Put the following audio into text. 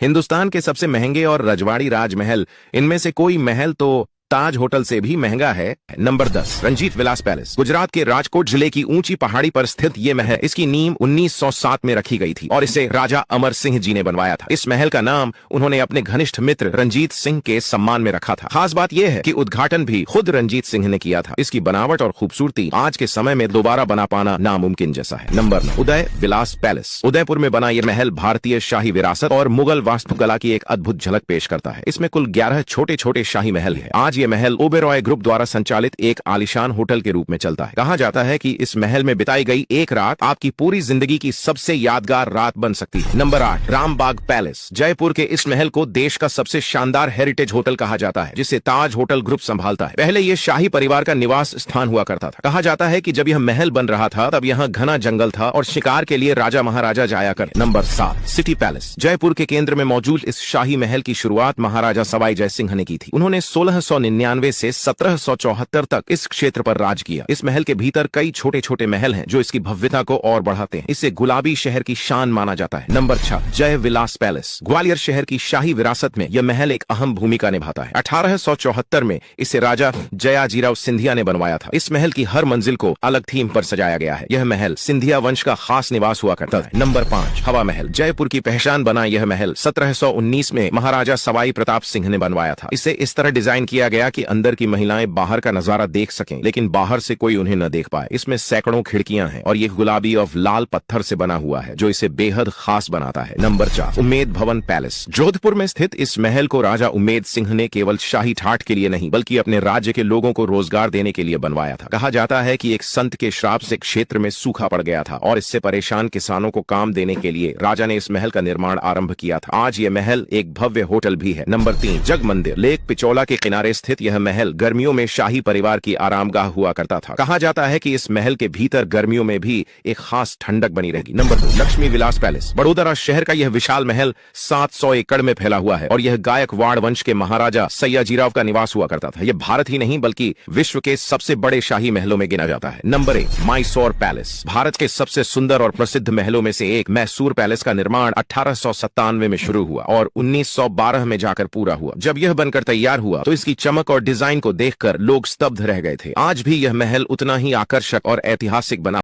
हिंदुस्तान के सबसे महंगे और रजवाड़ी राजमहल, इनमें से कोई महल तो ताज होटल से भी महंगा है। नंबर 10, रंजीत विलास पैलेस। गुजरात के राजकोट जिले की ऊंची पहाड़ी पर स्थित ये महल, इसकी नींव 1907 में रखी गई थी और इसे राजा अमर सिंह जी ने बनवाया था। इस महल का नाम उन्होंने अपने घनिष्ठ मित्र रंजीत सिंह के सम्मान में रखा था। खास बात यह है कि उद्घाटन भी खुद रंजीत सिंह ने किया था। इसकी बनावट और खूबसूरती आज के समय में दोबारा बना पाना नामुमकिन जैसा है। नंबर 9, उदय विलास पैलेस। उदयपुर में बना यह महल भारतीय शाही विरासत और मुगल वास्तुकला की एक अद्भुत झलक पेश करता है। इसमें कुल 11 छोटे छोटे शाही महल है। आज ये महल ओबेरॉय ग्रुप द्वारा संचालित एक आलीशान होटल के रूप में चलता है। कहा जाता है कि इस महल में बिताई गई एक रात आपकी पूरी जिंदगी की सबसे यादगार रात बन सकती है। Number 8, Rambagh palace. जयपुर के इस महल को देश का सबसे शानदार हेरिटेज होटल कहा जाता है, जिसे ताज होटल ग्रुप संभालता है। पहले ये शाही परिवार का निवास स्थान हुआ करता था। कहा जाता है कि जब यह महल बन रहा था तब यहाँ घना जंगल था और शिकार के लिए राजा महाराजा जाया करते। Number 7, city palace. जयपुर के केंद्र में मौजूद इस शाही महल की शुरुआत महाराजा सवाई जय सिंह ने की थी। उन्होंने 1699 से 1774 तक इस क्षेत्र पर राज किया। इस महल के भीतर कई छोटे छोटे महल हैं जो इसकी भव्यता को और बढ़ाते हैं। इसे गुलाबी शहर की शान माना जाता है। Number 6, Jai Vilas palace. ग्वालियर शहर की शाही विरासत में यह महल एक अहम भूमिका निभाता है। 1874 में इसे राजा जयाजीराव सिंधिया ने बनवाया था। इस महल की हर मंजिल को अलग थीम पर सजाया गया है। यह महल सिंधिया वंश का खास निवास हुआ करता है। नंबर 5, हवा महल। जयपुर की पहचान बना यह महल 1719 में महाराजा सवाई प्रताप सिंह ने बनवाया था। इसे इस तरह डिजाइन किया गया कि अंदर की महिलाएं बाहर का नजारा देख सकें, लेकिन बाहर से कोई उन्हें न देख पाए। इसमें सैकड़ों खिड़कियां हैं और ये गुलाबी और लाल पत्थर से बना हुआ है, जो इसे बेहद खास बनाता है। नंबर 4, उम्मेद भवन पैलेस। जोधपुर में स्थित इस महल को राजा उम्मेद सिंह ने केवल शाही ठाठ के लिए नहीं, बल्कि अपने राज्य के लोगों को रोजगार देने के लिए बनवाया था। कहा जाता है कि एक संत के श्राप से क्षेत्र में सूखा पड़ गया था और इससे परेशान किसानों को काम देने के लिए राजा ने इस महल का निर्माण आरंभ किया था। आज ये महल एक भव्य होटल भी है। नंबर 3, जग मंदिर। लेक पिचौला के किनारे स्थित यह महल गर्मियों में शाही परिवार की आरामगाह हुआ करता था। कहा जाता है कि इस महल के भीतर गर्मियों में भी एक खास ठंडक बनी रहेगी। Number 2, Lakshmi Vilas palace. बड़ोदरा शहर का यह विशाल महल 700 एकड़ में फैला हुआ है और यह गायकवाड़ वंश के महाराजा सयाजीराव का निवास हुआ करता था। यह भारत ही नहीं बल्कि विश्व के सबसे बड़े शाही महलों में गिना जाता है। Number 1, Mysore palace. भारत के सबसे सुंदर और प्रसिद्ध महलों में से एक मैसूर पैलेस का निर्माण 1897 में शुरू हुआ और 1912 में जाकर पूरा हुआ। जब यह बनकर तैयार हुआ तो इसकी चमक और डिजाइन को देखकर लोग स्तब्ध रह गए थे। आज भी यह महल उतना ही आकर्षक और ऐतिहासिक बना